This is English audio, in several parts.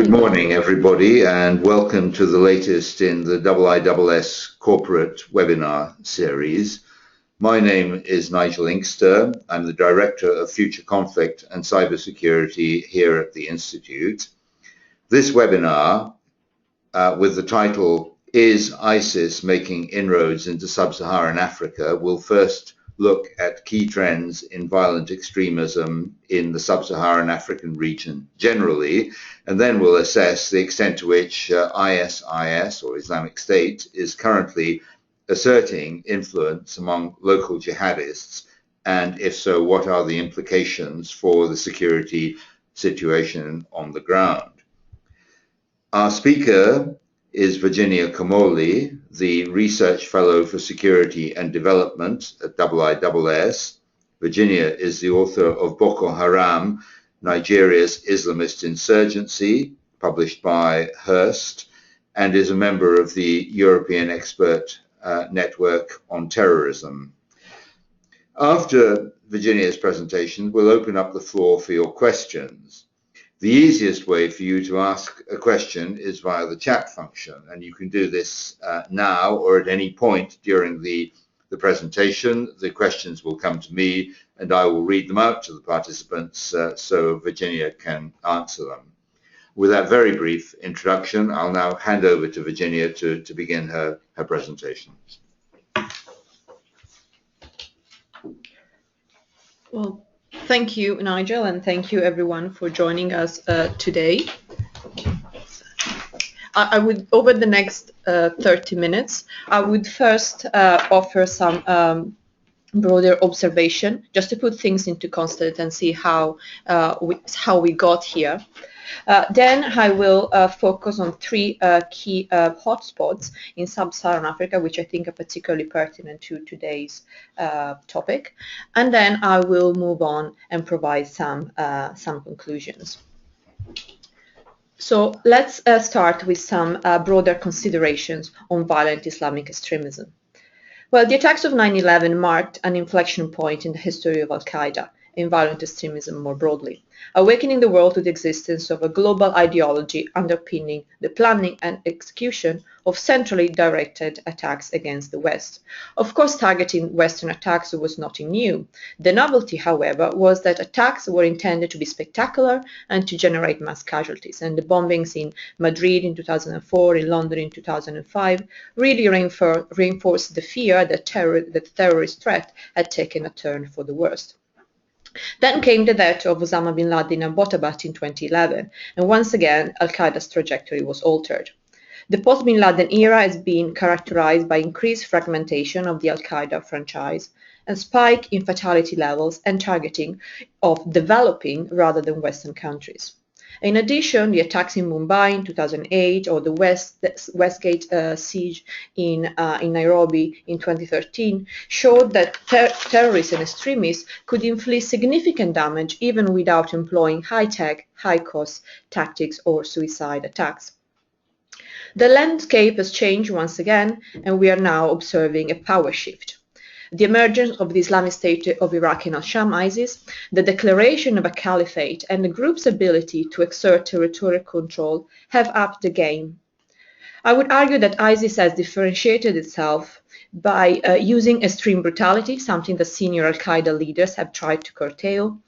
Good morning, everybody, and welcome to the latest in the IISS corporate webinar series. My name is Nigel Inkster. I'm the Director of Future Conflict and Cybersecurity here at the Institute. This webinar, with the title, Is ISIS Making Inroads into Sub-Saharan Africa?, will first look at key trends in violent extremism in the Sub-Saharan African region generally, and then we'll assess the extent to which ISIS, or Islamic State, is currently asserting influence among local jihadists, and if so, what are the implications for the security situation on the ground. Our speaker is Virginia Kamoli, the Research Fellow for Security and Development at IISS. Virginia is the author of Boko Haram, Nigeria's Islamist Insurgency, published by Hearst, and is a member of the European Expert Network on Terrorism. After Virginia's presentation, we'll open up the floor for your questions. The easiest way for you to ask a question is via the chat function, and you can do this now or at any point during the presentation. The questions will come to me and I will read them out to the participants so Virginia can answer them. With that very brief introduction, I'll now hand over to Virginia to begin her presentation. Well, thank you, Nigel, and thank you everyone for joining us today. I would, over the next 30 minutes, I would first offer some broader observation, just to put things into context and see how we got here. Then I will focus on three key hotspots in Sub-Saharan Africa, which I think are particularly pertinent to today's topic. And then I will move on and provide some conclusions. So let's start with some broader considerations on violent Islamic extremism. Well, the attacks of 9/11 marked an inflection point in the history of Al-Qaeda and violent extremism more broadly, awakening the world to the existence of a global ideology underpinning the planning and execution of centrally directed attacks against the West. Of course, targeting Western attacks was nothing new. The novelty, however, was that attacks were intended to be spectacular and to generate mass casualties, and the bombings in Madrid in 2004, in London in 2005, really reinforced the fear that the terrorist threat had taken a turn for the worst. Then came the death of Osama bin Laden in Abbottabad in 2011, and once again, Al-Qaeda's trajectory was altered. The post-Bin Laden era has been characterized by increased fragmentation of the Al-Qaeda franchise, and spike in fatality levels and targeting of developing rather than Western countries. In addition, the attacks in Mumbai in 2008 or the Westgate siege in Nairobi in 2013 showed that terrorists and extremists could inflict significant damage even without employing high-tech, high-cost tactics or suicide attacks. The landscape has changed once again, and we are now observing a power shift. The emergence of the Islamic State of Iraq and Al-Sham ISIS, the declaration of a caliphate, and the group's ability to exert territorial control have upped the game. I would argue that ISIS has differentiated itself by using extreme brutality, something that senior Al-Qaeda leaders have tried to curtail.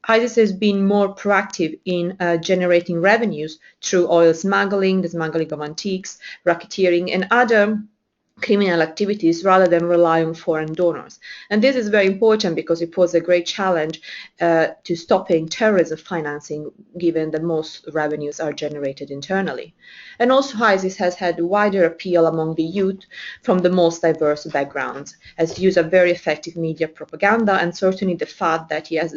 ISIS has been more proactive in generating revenues through oil smuggling, the smuggling of antiques, racketeering, and other criminal activities rather than rely on foreign donors. And this is very important because it poses a great challenge to stopping terrorism financing, given that most revenues are generated internally. And also ISIS has had wider appeal among the youth from the most diverse backgrounds, has used a very effective media propaganda, and certainly the fact that he has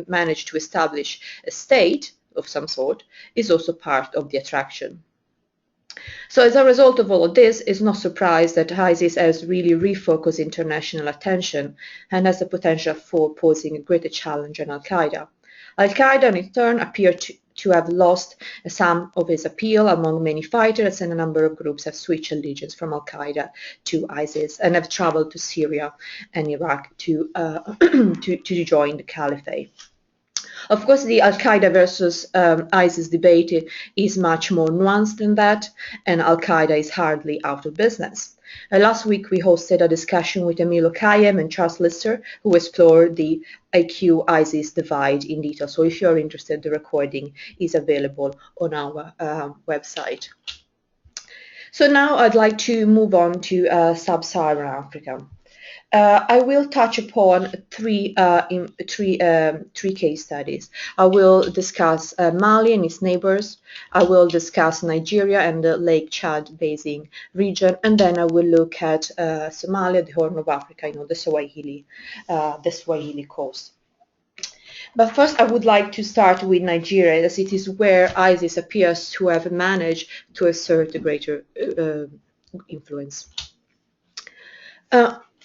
managed to establish a state of some sort is also part of the attraction. So as a result of all of this, it's no surprise that ISIS has really refocused international attention and has the potential for posing a greater challenge on Al-Qaeda. Al-Qaeda, in turn, appeared to have lost some of its appeal among many fighters, and a number of groups have switched allegiance from Al-Qaeda to ISIS and have traveled to Syria and Iraq to join the caliphate. Of course, the Al-Qaeda versus ISIS debate is much more nuanced than that, and Al-Qaeda is hardly out of business. Last week, we hosted a discussion with Emilio Kayem and Charles Lister, who explored the IQ-ISIS divide in detail. So if you're interested, the recording is available on our website. So now I'd like to move on to Sub-Saharan Africa. I will touch upon three case studies. I will discuss Mali and its neighbors. I will discuss Nigeria and the Lake Chad Basin region, and then I will look at Somalia, the Horn of Africa, the Swahili coast. But first, I would like to start with Nigeria, as it is where ISIS appears to have managed to assert a greater influence.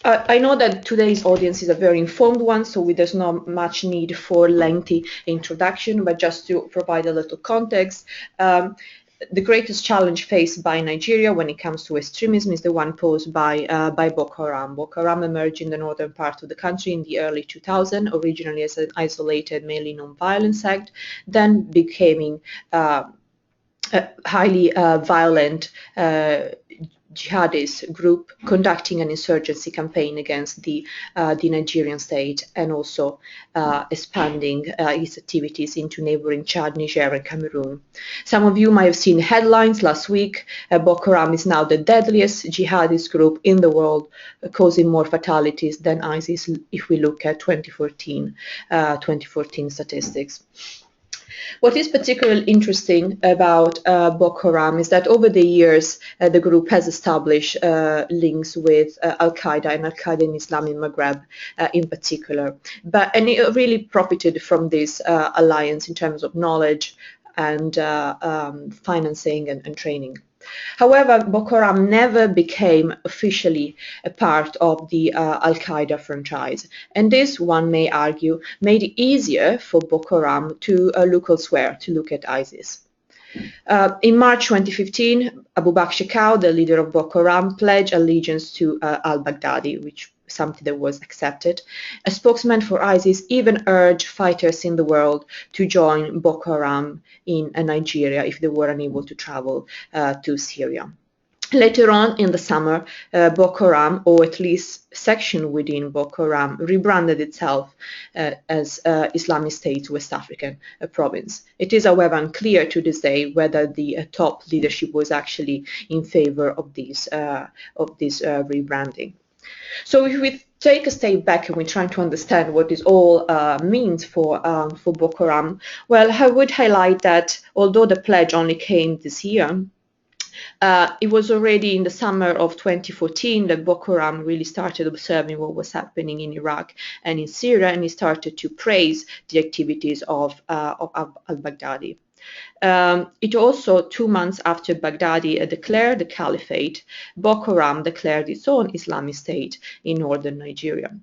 I know that today's audience is a very informed one, so there's not much need for lengthy introduction, but just to provide a little context, the greatest challenge faced by Nigeria when it comes to extremism is the one posed by Boko Haram. Boko Haram emerged in the northern part of the country in the early 2000s, originally as an isolated, mainly non-violent sect, then becoming a highly violent jihadist group conducting an insurgency campaign against the Nigerian state, and also expanding its activities into neighboring Chad, Niger, and Cameroon. Some of you might have seen headlines last week. Boko Haram is now the deadliest jihadist group in the world, causing more fatalities than ISIS if we look at 2014 statistics. What is particularly interesting about Boko Haram is that over the years, the group has established links with Al-Qaeda and Al-Qaeda in Islamic Maghreb in particular. And it really profited from this alliance in terms of knowledge and financing and training. However, Boko Haram never became officially a part of the Al-Qaeda franchise, and this, one may argue, made it easier for Boko Haram to look elsewhere, to look at ISIS. In March 2015, Abu Bakr Shekau, the leader of Boko Haram, pledged allegiance to al-Baghdadi, which is something that was accepted. A spokesman for ISIS even urged fighters in the world to join Boko Haram in Nigeria if they were unable to travel to Syria. Later on in the summer, Boko Haram, or at least section within Boko Haram, rebranded itself as Islamic State West African province. It is, however, unclear to this day whether the top leadership was actually in favor of this rebranding. So if we take a step back and we're trying to understand what this all means for Boko Haram, well, I would highlight that although the pledge only came this year, it was already in the summer of 2014 that Boko Haram really started observing what was happening in Iraq and in Syria, and he started to praise the activities of al-Baghdadi. It also, 2 months after Baghdadi declared the caliphate, Boko Haram declared its own Islamic State in northern Nigeria.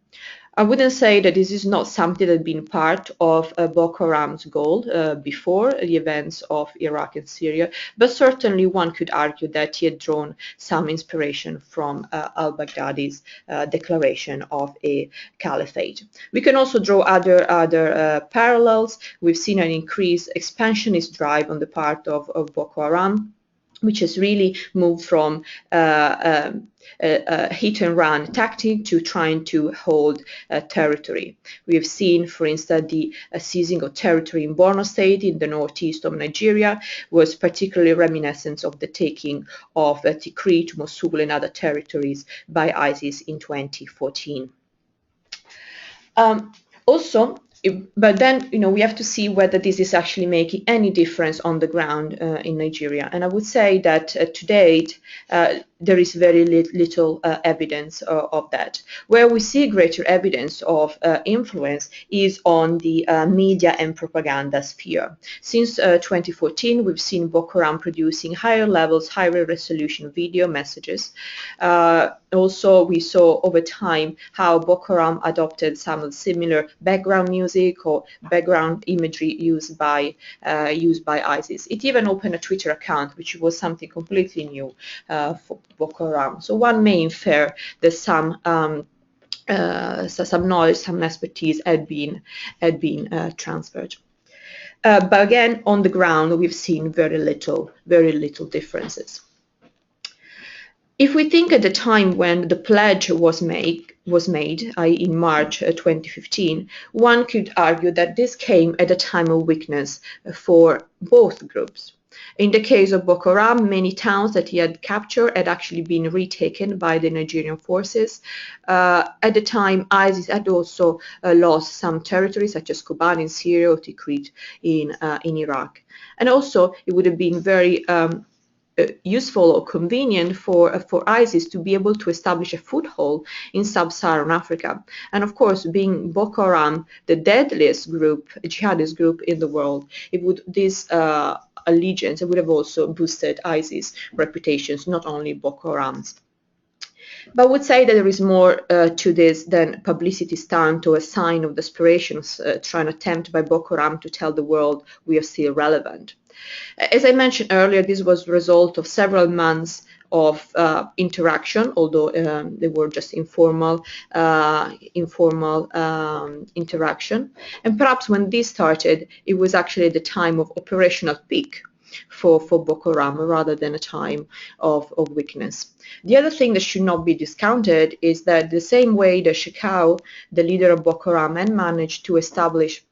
I wouldn't say that this is not something that had been part of Boko Haram's goal before the events of Iraq and Syria, but certainly one could argue that he had drawn some inspiration from al-Baghdadi's declaration of a caliphate. We can also draw other parallels. We've seen an increased expansionist drive on the part of Boko Haram, which has really moved from a hit-and-run tactic to trying to hold territory. We have seen, for instance, the seizing of territory in Borno State in the northeast of Nigeria was particularly reminiscent of the taking of Tikrit, Mosul, and other territories by ISIS in 2014. But then, we have to see whether this is actually making any difference on the ground in Nigeria. And I would say that to date, there is very little evidence of that. Where we see greater evidence of influence is on the media and propaganda sphere. Since 2014, we've seen Boko Haram producing higher levels, higher resolution video messages. Also, we saw over time how Boko Haram adopted some of the similar background music or background imagery used by ISIS. It even opened a Twitter account, which was something completely new for Boko Haram. So one may infer that some knowledge, some expertise had been transferred. But again, on the ground, we've seen very little differences. If we think at the time when the pledge was made, i.e. in March 2015, one could argue that this came at a time of weakness for both groups. In the case of Boko Haram, many towns that he had captured had actually been retaken by the Nigerian forces. At the time, ISIS had also lost some territory, such as Kobani in Syria or Tikrit in Iraq. And also, it would have been very useful or convenient for ISIS to be able to establish a foothold in Sub-Saharan Africa. And of course, being Boko Haram, the deadliest group, jihadist group in the world, this allegiance would have also boosted ISIS reputations, not only Boko Haram's. But I would say that there is more to this than publicity stunt or a sign of desperation, trying attempt by Boko Haram to tell the world we are still relevant. As I mentioned earlier, this was the result of several months of interaction, although they were just informal interaction. And perhaps when this started, it was actually the time of operational peak for Boko Haram rather than a time of weakness. The other thing that should not be discounted is that the same way that Shekau, the leader of Boko Haram, had managed to establish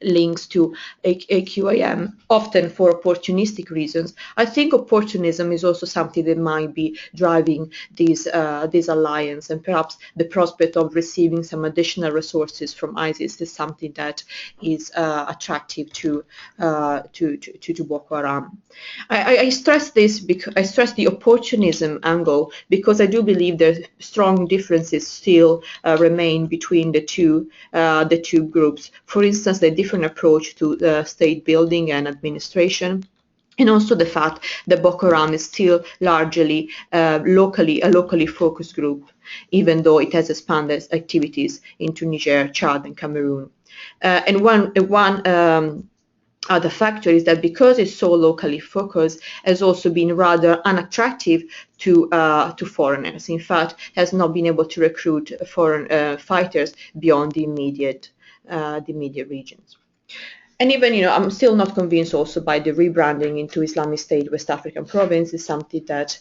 links to AQIM, often for opportunistic reasons. I think opportunism is also something that might be driving this alliance, and perhaps the prospect of receiving some additional resources from ISIS is something that is attractive to Boko Haram. I stress this because I stress the opportunism angle because I do believe that strong differences still remain between the two groups. For instance, the different approach to state building and administration, and also the fact that Boko Haram is still largely a locally focused group, even though it has expanded activities into Niger, Chad, and Cameroon. And one other factor is that because it's so locally focused, has also been rather unattractive to foreigners. In fact, has not been able to recruit foreign fighters beyond the immediate regions. And even, I'm still not convinced also by the rebranding into Islamic State West African Province is something that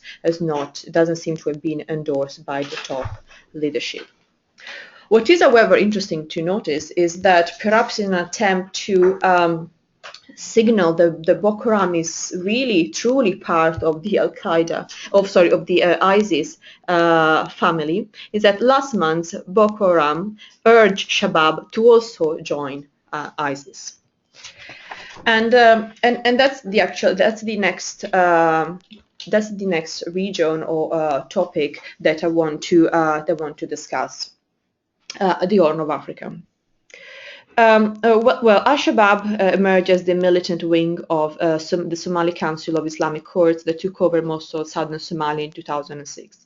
doesn't seem to have been endorsed by the top leadership. What is, however, interesting to notice is that perhaps in an attempt to signal that the Boko Haram is really truly part of the of the ISIS family, is that last month Boko Haram urged Shabab to also join ISIS, and that's the next region or topic that I want to discuss, the Horn of Africa. Al-Shabaab emerged as the militant wing of the Somali Council of Islamic Courts that took over most of southern Somalia in 2006.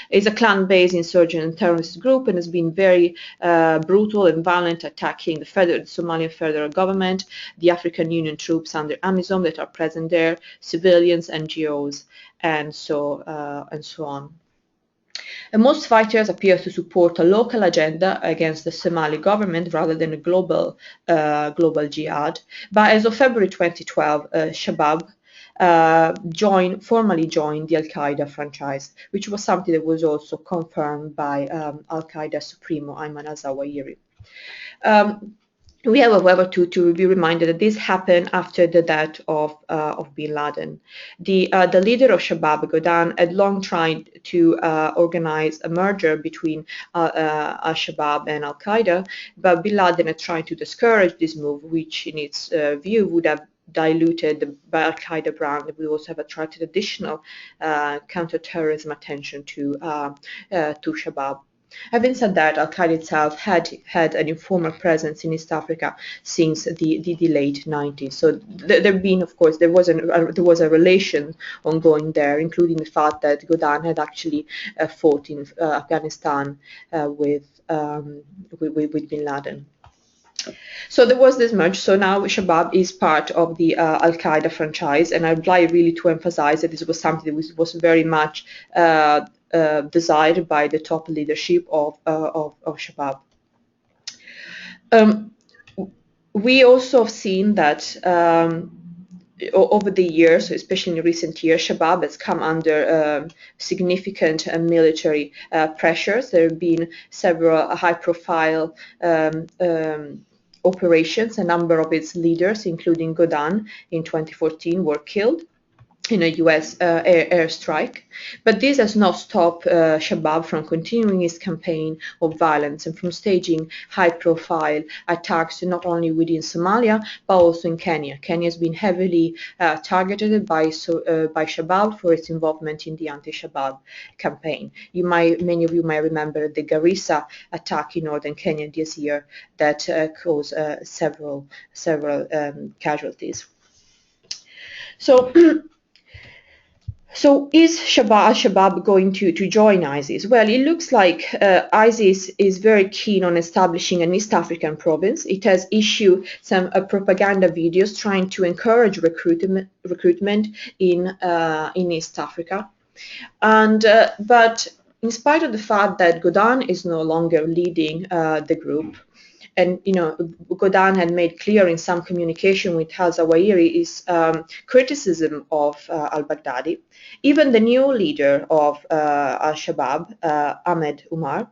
It's a clan-based insurgent and terrorist group and has been very brutal and violent, attacking the Somalian federal government, the African Union troops under AMISOM that are present there, civilians, NGOs, and so on. And most fighters appear to support a local agenda against the Somali government rather than a global jihad. But as of February 2012, Shabab formally joined the Al-Qaeda franchise, which was something that was also confirmed by Al-Qaeda Supremo Ayman al-Zawahiri. We have, however, to be reminded that this happened after the death of bin Laden. The leader of Shabab, Godan, had long tried to organize a merger between Al-Shabaab and Al-Qaeda, but bin Laden had tried to discourage this move, which in its view would have diluted the Al-Qaeda brand. It would also have attracted additional counter-terrorism attention to Shabab. Having said that, Al-Qaeda itself had an informal presence in East Africa since the late 90s. So there was a relation ongoing there, including the fact that Godan had actually fought in Afghanistan with bin Laden. So there was this merge. So now Shabab is part of the Al-Qaeda franchise, and I'd like really to emphasize that this was something that was very much desired by the top leadership of Shabab. We also have seen that over the years, especially in recent years, Shabab has come under significant military pressures. There have been several high-profile operations. A number of its leaders, including Godan in 2014, were killed in a US airstrike. But this has not stopped Shabab from continuing its campaign of violence and from staging high-profile attacks not only within Somalia but also in Kenya. Kenya has been heavily targeted by Shabab for its involvement in the anti-Shabab campaign. Many of you might remember the Garissa attack in northern Kenya this year that caused several casualties. So is Al-Shabaab going to join ISIS? Well, it looks like ISIS is very keen on establishing an East African province. It has issued some propaganda videos trying to encourage recruitment in East Africa. But in spite of the fact that Godan is no longer leading the group, and Godan had made clear in some communication with al-Zawahiri his criticism of al-Baghdadi. Even the new leader of al-Shabaab, Ahmed Umar,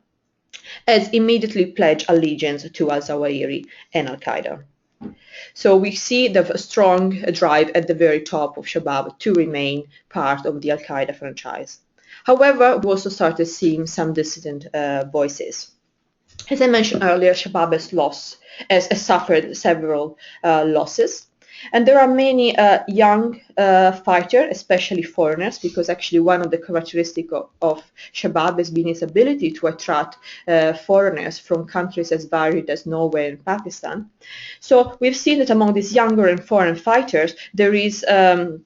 has immediately pledged allegiance to al-Zawahiri and al-Qaeda. So we see the strong drive at the very top of Shabab to remain part of the al-Qaeda franchise. However, we also started seeing some dissident voices. As I mentioned earlier, Shabab has suffered several losses. And there are many young fighters, especially foreigners, because actually one of the characteristics of Shabab has been its ability to attract foreigners from countries as varied as Norway and Pakistan. So we've seen that among these younger and foreign fighters, there is a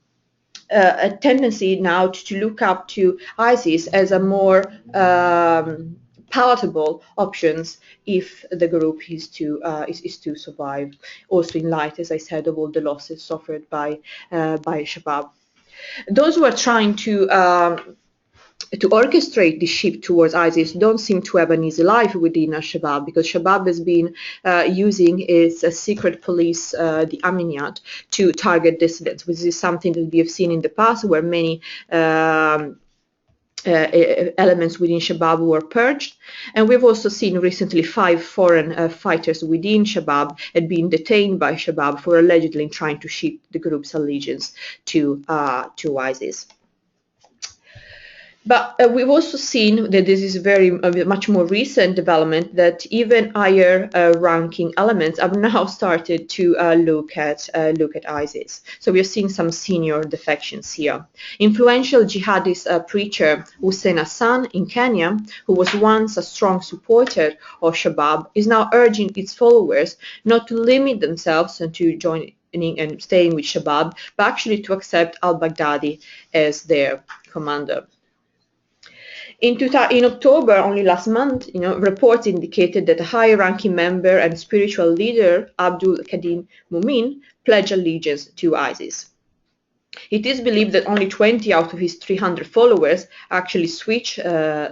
tendency now to look up to ISIS as a more palatable options if the group is to survive. Also in light, as I said, of all the losses suffered by Shabab. Those who are trying to orchestrate the shift towards ISIS don't seem to have an easy life within Shabab, because Shabab has been using its secret police, the Aminat, to target dissidents, which is something that we have seen in the past, where many elements within Shabab were purged. And we've also seen recently 5 foreign fighters within Shabab had been detained by Shabab for allegedly trying to shift the group's allegiance to ISIS. But we've also seen that this is a much more recent development, that even higher ranking elements have now started to look at ISIS. So we are seeing some senior defections here. Influential jihadist preacher Hussein Hassan in Kenya, who was once a strong supporter of Shabab, is now urging its followers not to limit themselves and to joining and staying with Shabab, but actually to accept al-Baghdadi as their commander. In October, only last month, reports indicated that a high-ranking member and spiritual leader, Abdul Qadim Mumin, pledged allegiance to ISIS. It is believed that only 20 out of his 300 followers actually switched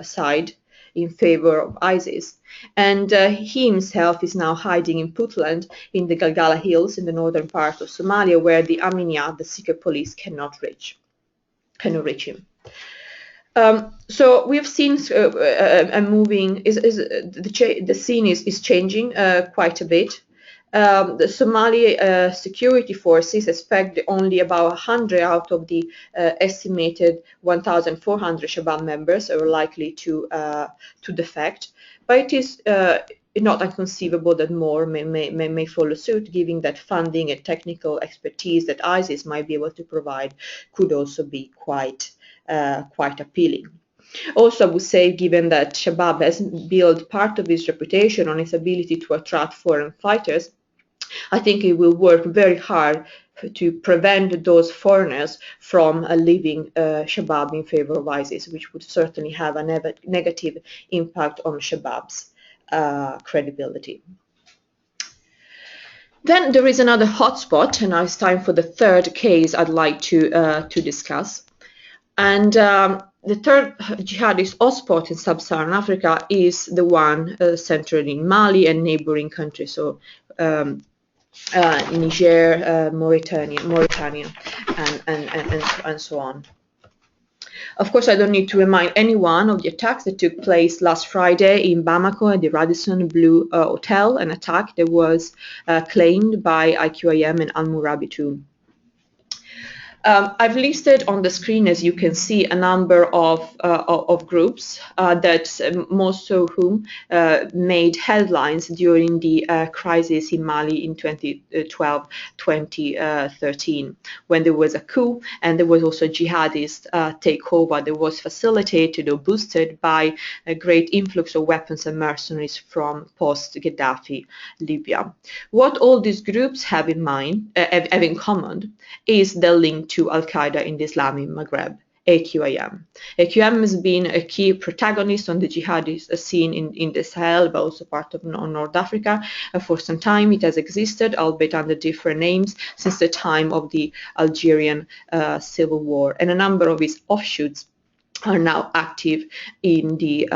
side in favor of ISIS. And he himself is now hiding in Puntland in the Galgala Hills in the northern part of Somalia, where the Aminia, the secret police, cannot reach him. So we've seen the scene is changing quite a bit. The Somali security forces expect only about 100 out of the estimated 1,400 Shabab members are likely to defect, but it is not inconceivable that more may follow suit, given that funding and technical expertise that ISIS might be able to provide could also be quite appealing. Also, I would say, given that Shabab has built part of its reputation on its ability to attract foreign fighters, I think it will work very hard to prevent those foreigners from leaving Shabab in favor of ISIS, which would certainly have a negative impact on Shabab's credibility. Then there is another hotspot, and now it's time for the third case I'd like to discuss. And the third jihadist hotspot in Sub-Saharan Africa is the one centered in Mali and neighboring countries, so Niger, Mauritania, and so on. Of course, I don't need to remind anyone of the attacks that took place last Friday in Bamako at the Radisson Blu Hotel, an attack that was claimed by IQIM and Al-Murabitu. I've listed on the screen, as you can see, a number of groups that most of whom made headlines during the crisis in Mali in 2012-2013, when there was a coup and there was also a jihadist takeover that was facilitated or boosted by a great influx of weapons and mercenaries from post-Gaddafi Libya. What all these groups have in common is the link to Al-Qaeda in the Islamic Maghreb, AQIM. AQIM has been a key protagonist on the jihadist scene in the Sahel, but also part of North Africa. For some time it has existed, albeit under different names, since the time of the Algerian civil war. And a number of its offshoots are now active in the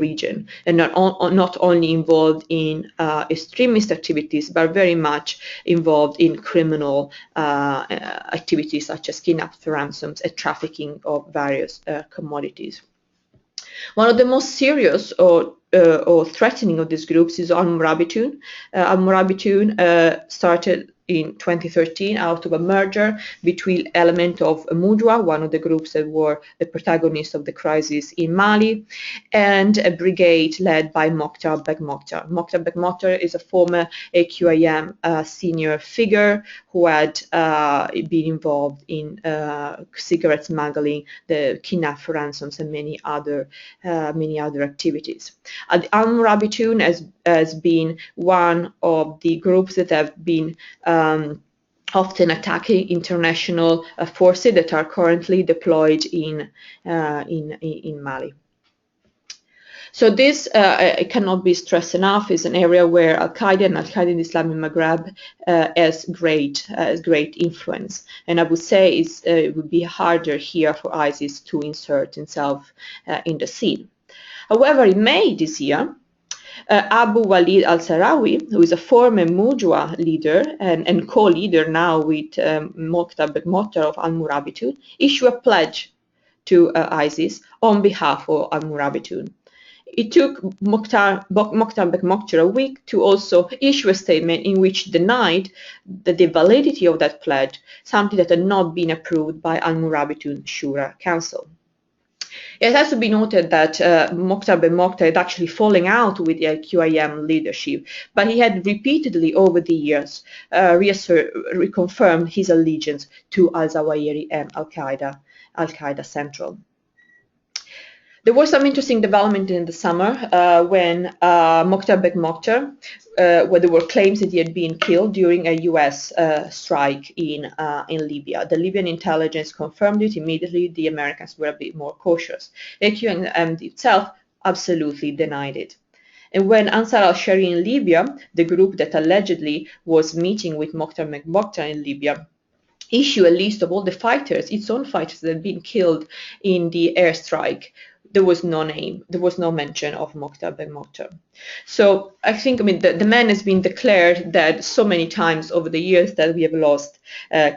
region, and not only involved in extremist activities, but very much involved in criminal activities such as kidnaps, ransoms, and trafficking of various commodities. One of the most serious or threatening of these groups is Al-Murabitu. Al-Murabitu started in 2013 out of a merger between elements of Mujwa, one of the groups that were the protagonists of the crisis in Mali, and a brigade led by Mokhtar Begmokhtar. Mokhtar Begmokhtar is a former AQIM senior figure who had been involved in cigarette smuggling, the kidnap ransoms, and many other activities. Al-Murabitu has been one of the groups that have been often attacking international forces that are currently deployed in Mali. So this, it cannot be stressed enough, is an area where Al-Qaeda and Al-Qaeda in the Islamic Maghreb has great influence. And I would say it would be harder here for ISIS to insert itself in the scene. However, in May this year, Abu Walid al-Sahrawi, who is a former Mujwa leader and co-leader now with Mokhtar Begmokhtar of Al-Murabitu, issued a pledge to ISIS on behalf of Al-Murabitu. It took Mokhtar Begmokhtar a week to also issue a statement in which denied the validity of that pledge, something that had not been approved by Al-Murabitu Shura Council. It has to be noted that Mokhtar Begmokhtar had actually fallen out with the QIM leadership, but he had repeatedly over the years reconfirmed his allegiance to al-Zawahiri and Al-Qaeda Central. There was some interesting development in the summer when Mokhtar Begmokhtar, where there were claims that he had been killed during a US strike in Libya. The Libyan intelligence confirmed it immediately. The Americans were a bit more cautious. AQM itself absolutely denied it. And when Ansar al-Sharia in Libya, the group that allegedly was meeting with Mokhtar Begmokhtar in Libya, issued a list of all the fighters, its own fighters that had been killed in the airstrike, there was no name, there was no mention of Mokhtar Begmokhtar. So I think, the man has been declared dead so many times over the years that we have lost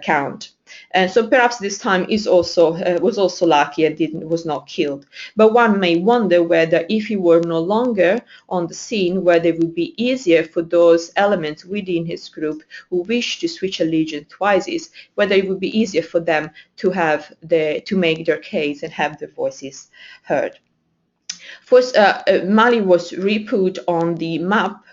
count. And so perhaps this time was also lucky and was not killed. But one may wonder whether if he were no longer on the scene, whether it would be easier for those elements within his group who wish to switch allegiance to ISIS, whether it would be easier for them to make their case and have their voices heard. First, Mali was re-put on the map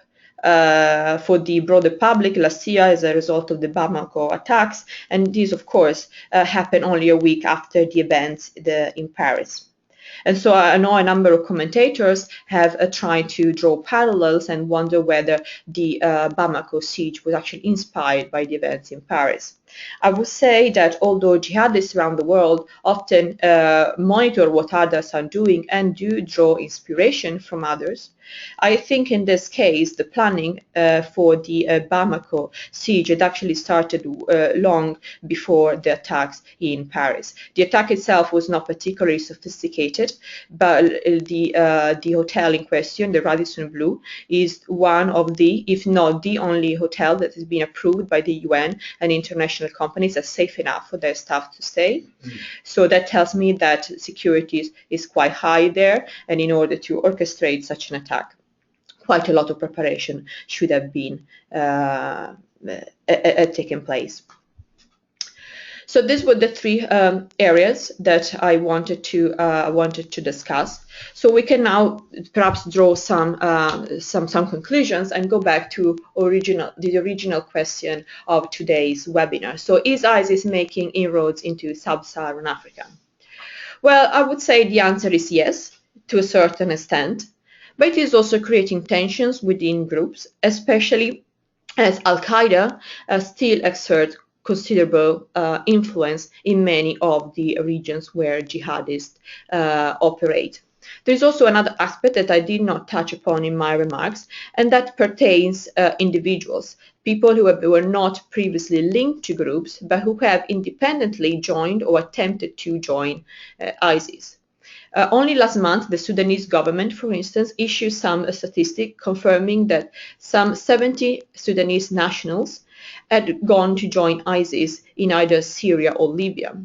for the broader public last year as a result of the Bamako attacks, and this of course happened only a week after the events in Paris. And so I know a number of commentators have tried to draw parallels and wonder whether the Bamako siege was actually inspired by the events in Paris. I would say that although jihadists around the world often monitor what others are doing and do draw inspiration from others, I think in this case the planning for the Bamako siege had actually started long before the attacks in Paris. The attack itself was not particularly sophisticated, but the hotel in question, the Radisson Blu, is one of the, if not the only hotel that has been approved by the UN and international companies as safe enough for their staff to stay. So that tells me that security is quite high there, and in order to orchestrate such an attack, quite a lot of preparation should have been taken place. So these were the three areas that I wanted to discuss. So we can now perhaps draw some conclusions and go back to the original question of today's webinar. So is ISIS making inroads into Sub-Saharan Africa? Well, I would say the answer is yes, to a certain extent, but it is also creating tensions within groups, especially as Al-Qaeda still exerts considerable influence in many of the regions where jihadists operate. There is also another aspect that I did not touch upon in my remarks, and that pertains individuals, people who were not previously linked to groups, but who have independently joined or attempted to join ISIS. Only last month, the Sudanese government, for instance, issued some statistic confirming that some 70 Sudanese nationals had gone to join ISIS in either Syria or Libya.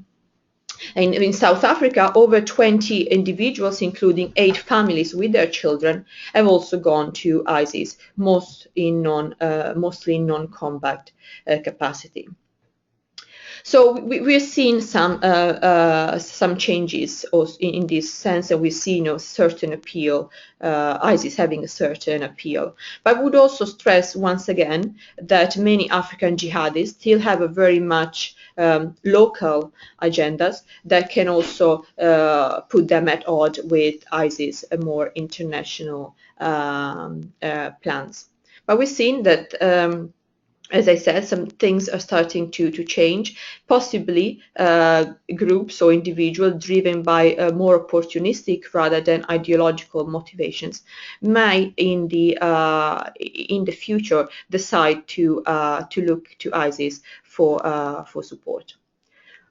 And in South Africa, over 20 individuals, including 8 families with their children, have also gone to ISIS, mostly in non-combat capacity. So we're seeing some changes in this sense, and we've seen a certain appeal, ISIS having a certain appeal. But I would also stress once again that many African jihadists still have a very much local agendas that can also put them at odds with ISIS more international plans. But we've seen that as I said, some things are starting to change, possibly groups or individuals driven by more opportunistic rather than ideological motivations may in the future decide to look to ISIS for support.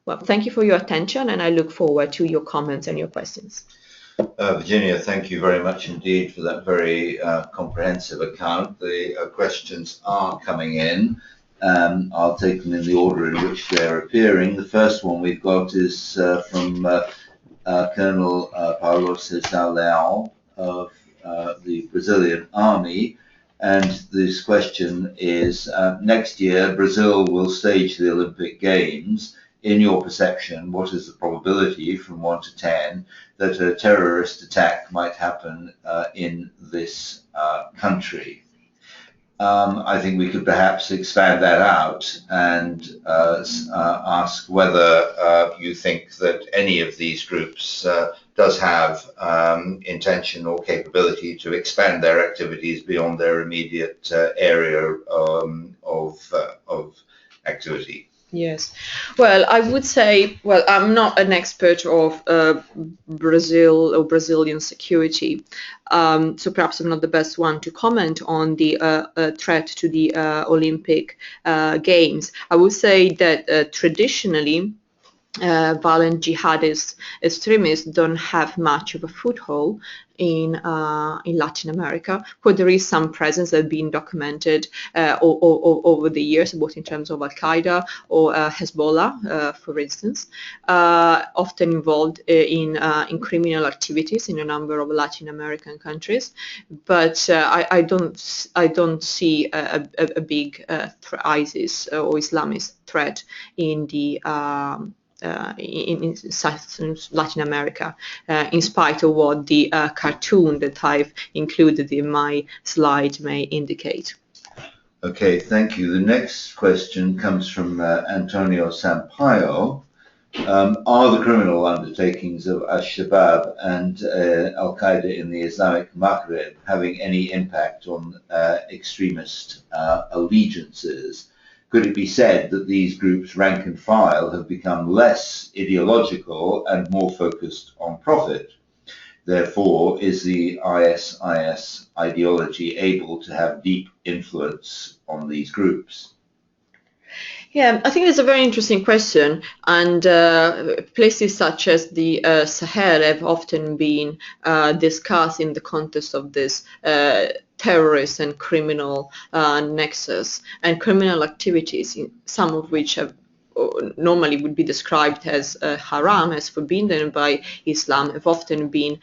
Well, thank you for your attention, and I look forward to your comments and your questions. Virginia, thank you very much indeed for that very comprehensive account. The questions are coming in. I'll take them in the order in which they're appearing. The first one we've got is from Colonel Paulo Cesar Leal of the Brazilian Army. And this question is, next year Brazil will stage the Olympic Games. In your perception, what is the probability from 1 to 10 that a terrorist attack might happen in this country? I think we could perhaps expand that out and ask whether you think that any of these groups does have intention or capability to expand their activities beyond their immediate area of activity. Yes. Well, I would say, well, I'm not an expert of Brazil or Brazilian security, so perhaps I'm not the best one to comment on the threat to the Olympic Games. I would say that traditionally, violent jihadist extremists don't have much of a foothold in Latin America, but there is some presence that has been documented over the years, both in terms of Al-Qaeda or Hezbollah, for instance, often involved in criminal activities in a number of Latin American countries. But I don't see a big ISIS or Islamist threat in the in Latin America, in spite of what the cartoon that I've included in my slide may indicate. Okay, thank you. The next question comes from Antonio Sampaio. Are the criminal undertakings of Al-Shabaab and Al-Qaeda in the Islamic Maghreb having any impact on extremist allegiances? could it be said that these groups' rank and file have become less ideological and more focused on profit? Therefore, is the ISIS ideology able to have deep influence on these groups? Yeah, I think it's a very interesting question, and places such as the Sahel have often been discussed in the context of this terrorist and criminal nexus and criminal activities, some of which have normally would be described as haram, as forbidden by Islam, have often been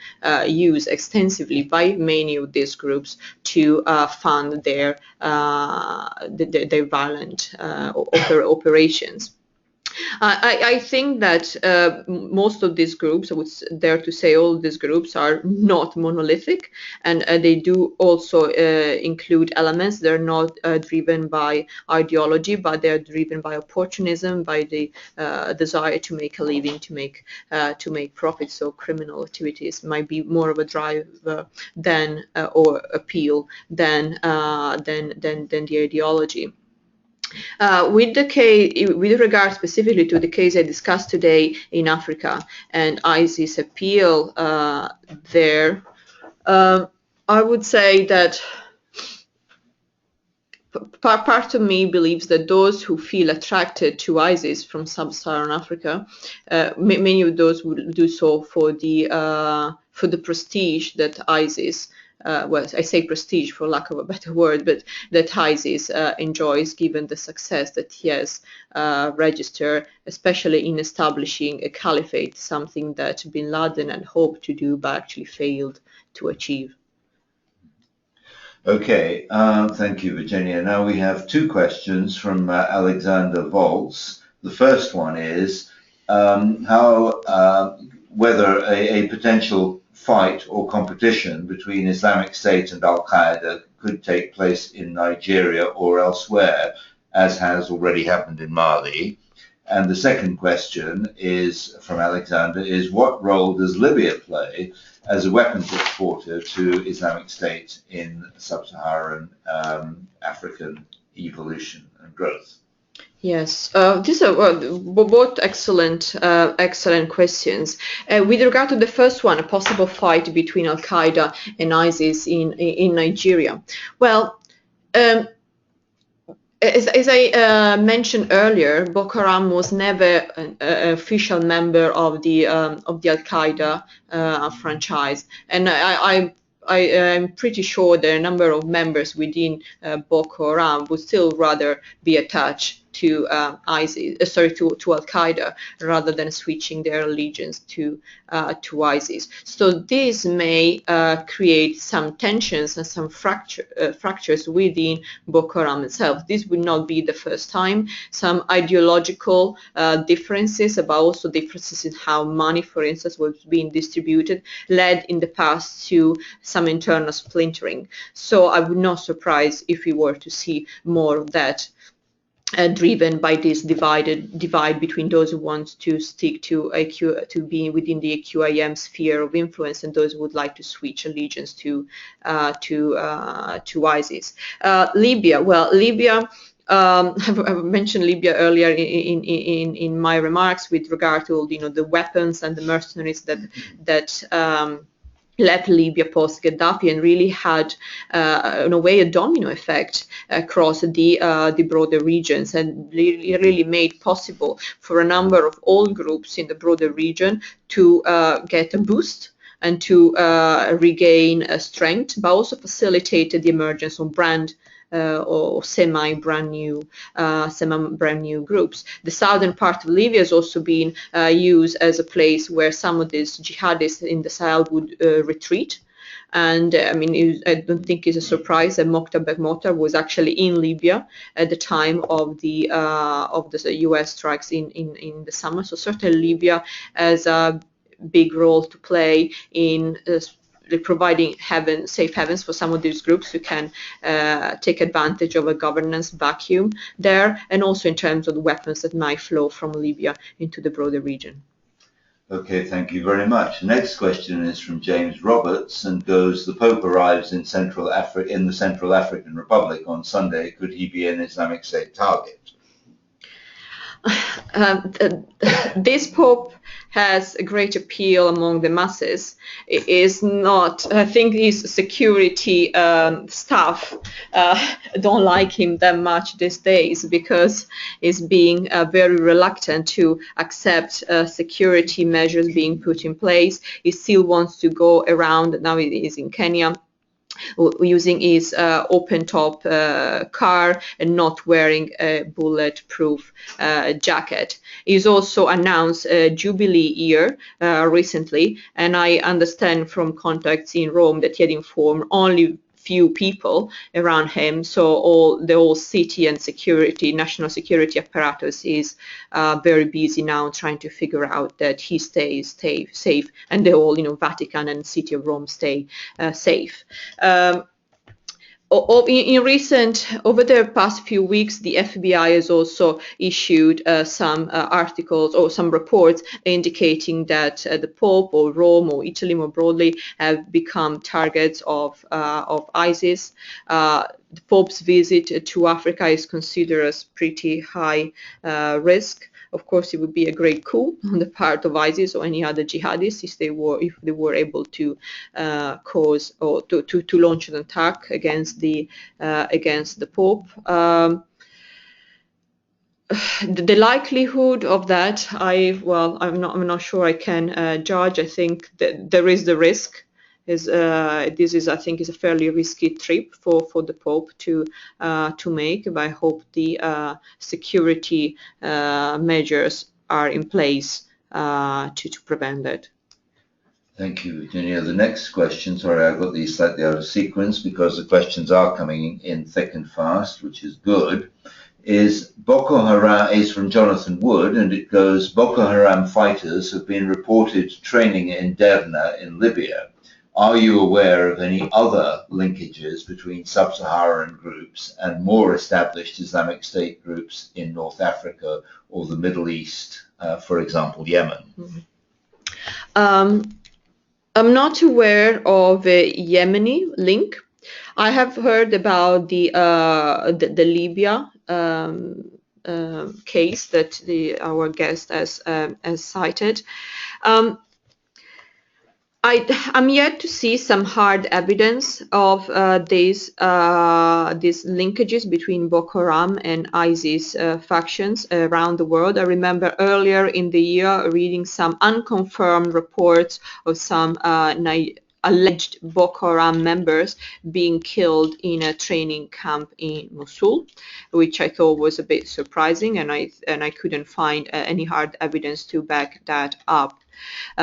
used extensively by many of these groups to fund their violent operations. I think that most of these groups, I would dare to say all these groups, are not monolithic, and they do also include elements that are not driven by ideology, but they are driven by opportunism, by the desire to make a living, to make profit. So criminal activities might be more of a driver than or appeal than the ideology. With regard specifically to the case I discussed today in Africa and ISIS appeal there, I would say that part of me believes that those who feel attracted to ISIS from Sub-Saharan Africa, many of those would do so for the prestige that ISIS, well, I say prestige for lack of a better word, but that ISIS enjoys given the success that he has registered, especially in establishing a caliphate, something that bin Laden had hoped to do but actually failed to achieve. Okay, thank you, Virginia. Now we have two questions from Alexander Volz. The first one is whether a potential fight or competition between Islamic State and Al-Qaeda could take place in Nigeria or elsewhere, as has already happened in Mali. And the second question is from Alexander is, what role does Libya play as a weapons exporter to Islamic State in sub-Saharan African evolution and growth? Yes, these are both excellent questions. With regard to the first one, a possible fight between Al-Qaeda and ISIS in Nigeria. Well, as I mentioned earlier, Boko Haram was never an official member of the Al-Qaeda franchise, and I'm pretty sure that a number of members within Boko Haram would still rather be attached to ISIS, to Al-Qaeda, rather than switching their allegiance to ISIS. So this may create some tensions and some fractures within Boko Haram itself. This would not be the first time. Some ideological differences, but also differences in how money, for instance, was being distributed, led in the past to some internal splintering. So I would not surprise if we were to see more of that. Driven by this divide between those who want to stick to being within the AQIM sphere of influence and those who would like to switch allegiance to ISIS. Libya. Well, Libya. I've mentioned Libya earlier in my remarks with regard to the weapons and the mercenaries that left Libya post Gaddafi and really had, in a way, a domino effect across the broader regions, and really made possible for a number of oil groups in the broader region to get a boost and to regain strength, but also facilitated the emergence of or semi-brand new groups. The southern part of Libya has also been used as a place where some of these jihadists in the Sahel would retreat. And I mean, I don't think it's a surprise that Mokhtar Begmokhtar was actually in Libya at the time of the US strikes in the summer. So certainly Libya has a big role to play in providing safe havens for some of these groups who can take advantage of a governance vacuum there, and also in terms of the weapons that might flow from Libya into the broader region. Okay, thank you very much. Next question is from James Roberts and goes, the Pope arrives in the Central African Republic on Sunday. Could he be an Islamic State target? this Pope has a great appeal among the masses. It is not, I think his security staff don't like him that much these days, because he's being very reluctant to accept security measures being put in place. He still wants to go around, now he is in Kenya, using his open-top car and not wearing a bulletproof jacket. He's also announced a Jubilee year recently, and I understand from contacts in Rome that he had informed only few people around him, so the whole city and national security apparatus is very busy now trying to figure out that he stays safe, and the whole Vatican and city of Rome stay safe. Over the past few weeks, the FBI has also issued some articles or some reports indicating that the Pope or Rome or Italy more broadly have become targets of ISIS. The Pope's visit to Africa is considered as pretty high risk. Of course, it would be a great coup on the part of ISIS or any other jihadists if they were able to cause or to launch an attack against the Pope. The likelihood of that, I'm not sure I can judge. I think that there is the risk. This is, I think, is a fairly risky trip for the Pope to make, but I hope the security measures are in place to prevent that. Thank you, Virginia. The next question, sorry, I got these slightly out of sequence because the questions are coming in thick and fast, which is good, is from Jonathan Wood, and it goes, Boko Haram fighters have been reported training in Derna in Libya. Are you aware of any other linkages between sub-Saharan groups and more established Islamic State groups in North Africa or the Middle East, for example, Yemen? Mm-hmm. I'm not aware of a Yemeni link. I have heard about the Libya case that our guest has cited. I'm yet to see some hard evidence of these linkages between Boko Haram and ISIS factions around the world. I remember earlier in the year reading some unconfirmed reports of some alleged Boko Haram members being killed in a training camp in Mosul, which I thought was a bit surprising, and I couldn't find any hard evidence to back that up.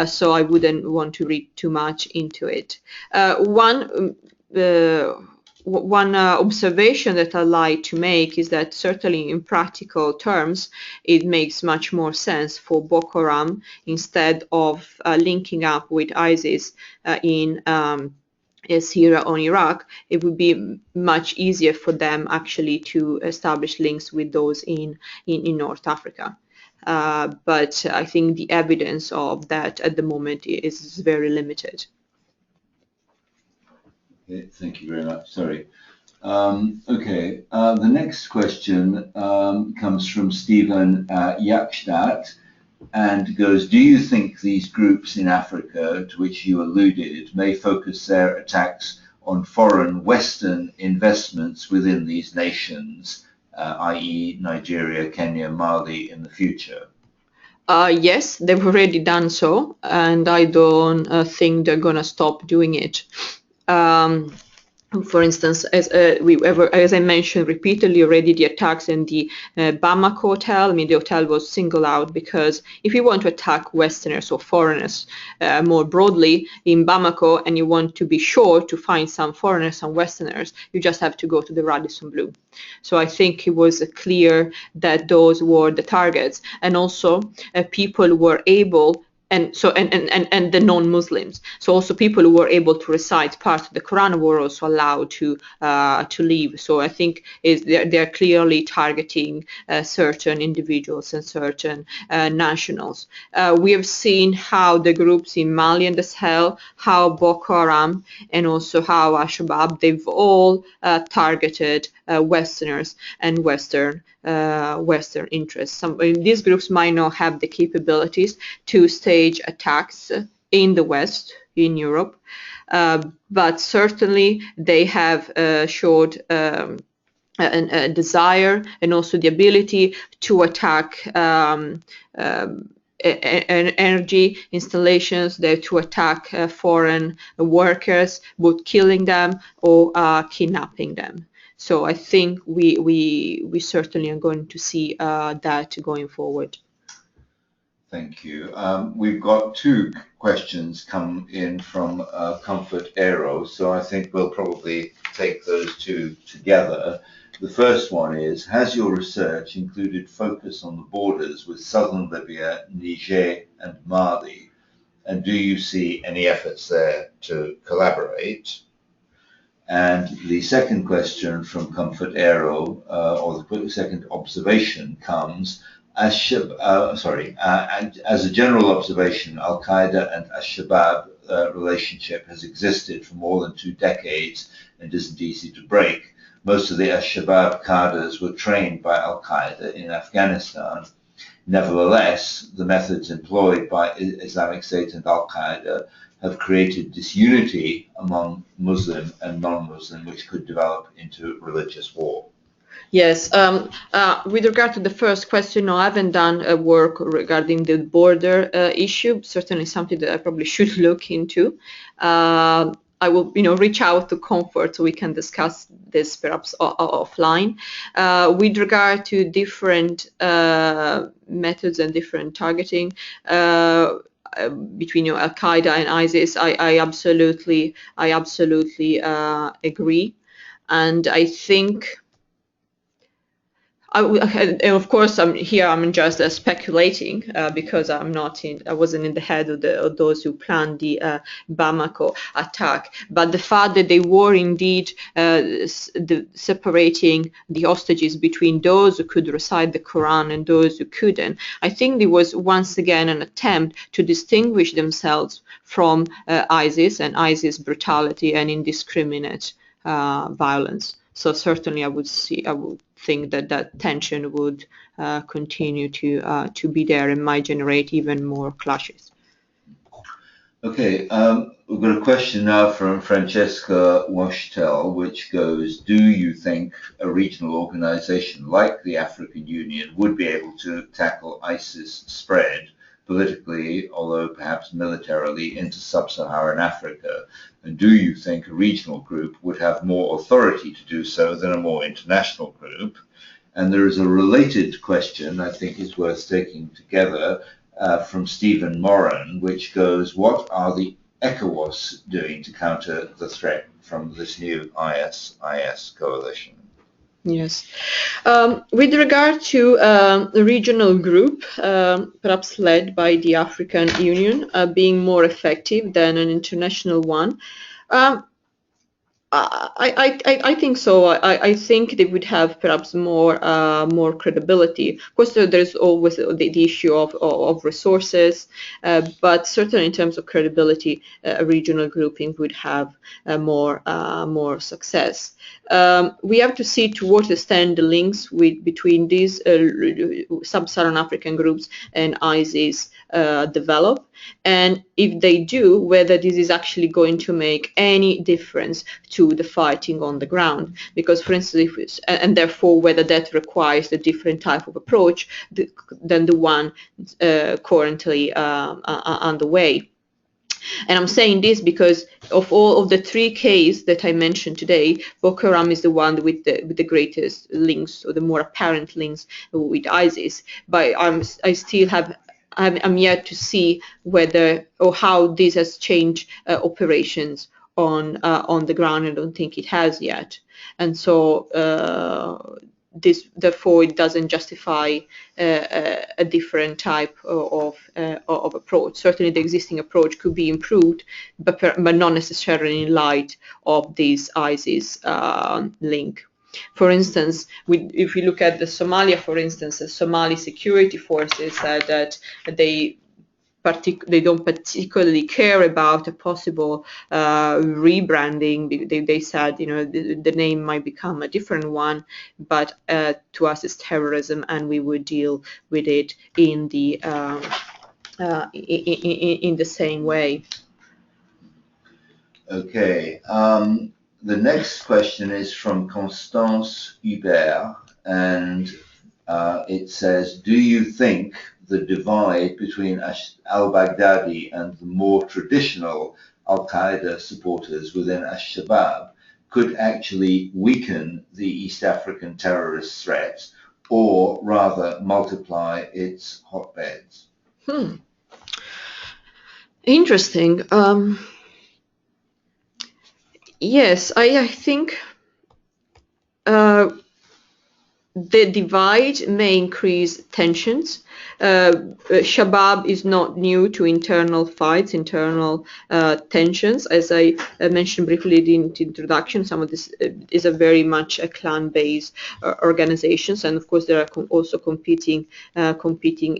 So I wouldn't want to read too much into it. One observation that I like to make is that certainly in practical terms, it makes much more sense for Boko Haram, instead of linking up with ISIS in Syria or Iraq, it would be much easier for them actually to establish links with those in North Africa. But I think the evidence of that at the moment is very limited. Okay, thank you very much. Sorry. The next question comes from Stephen Yakstadt and goes, do you think these groups in Africa to which you alluded may focus their attacks on foreign Western investments within these nations, i.e. Nigeria, Kenya, Mali in the future? Yes, they've already done so, and I don't think they're going to stop doing it. For instance, as I mentioned repeatedly already, the attacks in the Bamako hotel. I mean, the hotel was singled out because if you want to attack Westerners or foreigners more broadly in Bamako, and you want to be sure to find some foreigners and Westerners, you just have to go to the Radisson Blu. So I think it was clear that those were the targets, and also people were able. And the non-Muslims. So also people who were able to recite parts of the Quran were also allowed to leave. So I think they're clearly targeting certain individuals and certain nationals. We have seen how the groups in Mali and the Sahel, how Boko Haram, and also how Al-Shabaab, they've all targeted Westerners and Western Western interests. These groups might not have the capabilities to stage attacks in the West, in Europe, but certainly they have showed a desire and also the ability to attack energy installations, there to attack foreign workers, both killing them or kidnapping them. So I think we certainly are going to see that going forward. Thank you. We've got two questions come in from Comfort Aero, so I think we'll probably take those two together. The first one is, has your research included focus on the borders with southern Libya, Niger and Mali? And do you see any efforts there to collaborate? And the second question from Comfort Aero, or the second observation comes, as a general observation, Al-Qaeda and Al-Shabaab relationship has existed for more than 2 decades and isn't easy to break. Most of the Al-Shabaab cadres were trained by Al-Qaeda in Afghanistan. Nevertheless, the methods employed by Islamic State and Al-Qaeda have created disunity among Muslim and non-Muslim, which could develop into religious war. Yes, with regard to the first question, no, I haven't done work regarding the border issue. Certainly something that I probably should look into. I will, reach out to Comfort so we can discuss this perhaps offline. With regard to different methods and different targeting between Al-Qaeda and ISIS, I absolutely agree, and I think. And of course, I'm just speculating because I wasn't in the head of those who planned the Bamako attack. But the fact that they were indeed separating the hostages between those who could recite the Quran and those who couldn't, I think there was once again an attempt to distinguish themselves from ISIS and ISIS brutality and indiscriminate violence. So certainly, I would think that tension would continue to be there and might generate even more clashes. Okay, we've got a question now from Francesca Washtel, which goes, do you think a regional organization like the African Union would be able to tackle ISIS spread politically, although perhaps militarily, into Sub-Saharan Africa? And do you think a regional group would have more authority to do so than a more international group? And there is a related question I think is worth taking together from Stephen Moran, which goes, what are the ECOWAS doing to counter the threat from this new ISIS coalition? Yes. With regard to the regional group, perhaps led by the African Union, being more effective than an international one, I think so. I think they would have perhaps more credibility. Of course, there's always the issue of resources, but certainly in terms of credibility, a regional grouping would have more success. We have to see to what extent the links between these Sub-Saharan African groups and ISIS develop, and if they do, whether this is actually going to make any difference to the fighting on the ground. Because, for instance, and therefore whether that requires a different type of approach than the one currently underway. And I'm saying this because of all of the 3 cases that I mentioned today, Boko Haram is the one with the greatest links, or the more apparent links with ISIS. But I'm yet to see whether or how this has changed operations on the ground. I don't think it has yet, and so therefore it doesn't justify a different type of approach. Certainly, the existing approach could be improved, but not necessarily in light of this ISIS link. For instance, if we look at Somalia, for instance, the Somali security forces said that they they don't particularly care about a possible rebranding. They said, you know, the name might become a different one, but to us it's terrorism, and we would deal with it in the in the same way. Okay. The next question is from Constance Hubert, and it says, do you think the divide between al-Baghdadi and the more traditional al-Qaeda supporters within al-Shabaab could actually weaken the East African terrorist threat, or rather multiply its hotbeds? Interesting. Yes, I think the divide may increase tensions. Shabaab is not new to internal fights, internal tensions. As I mentioned briefly in the introduction, some of this is a very much a clan-based organizations, and of course there are also competing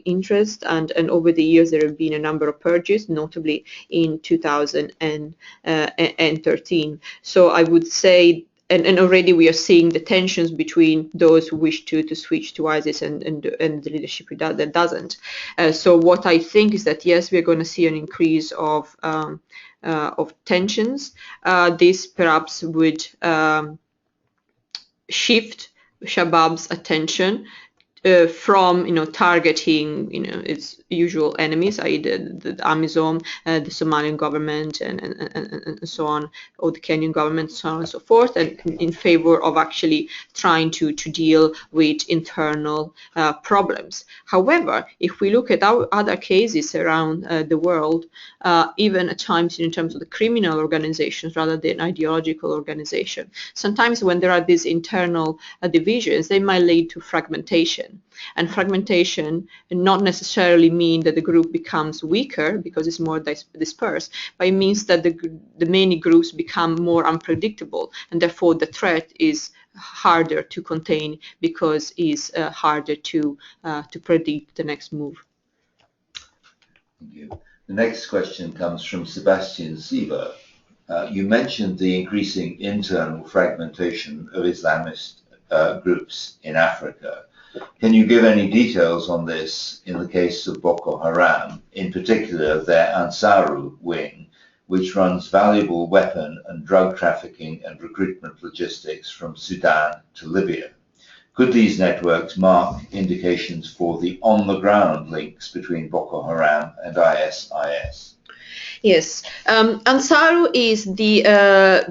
interests. And over the years there have been a number of purges, notably in 2013. So I would say. And already we are seeing the tensions between those who wish to switch to ISIS and the leadership that doesn't. So what I think is that yes, we are going to see an increase of tensions. This perhaps would shift Shabaab's attention from targeting its usual enemies, i.e. the AMISOM, the Somalian government, and so on, or the Kenyan government, so on and so forth, and in favor of actually trying to deal with internal problems. However, if we look at our other cases around the world, even at times in terms of the criminal organizations rather than ideological organization, sometimes when there are these internal divisions, they might lead to fragmentation. And fragmentation not necessarily mean that the group becomes weaker because it's more dispersed, but it means that the many groups become more unpredictable, and therefore the threat is harder to contain because it's harder to predict the next move. Thank you. The next question comes from Sebastian Sieber. You mentioned the increasing internal fragmentation of Islamist groups in Africa. Can you give any details on this in the case of Boko Haram, in particular their Ansaru wing, which runs valuable weapon and drug trafficking and recruitment logistics from Sudan to Libya? Could these networks mark indications for the on-the-ground links between Boko Haram and ISIS? Yes, Ansaru is the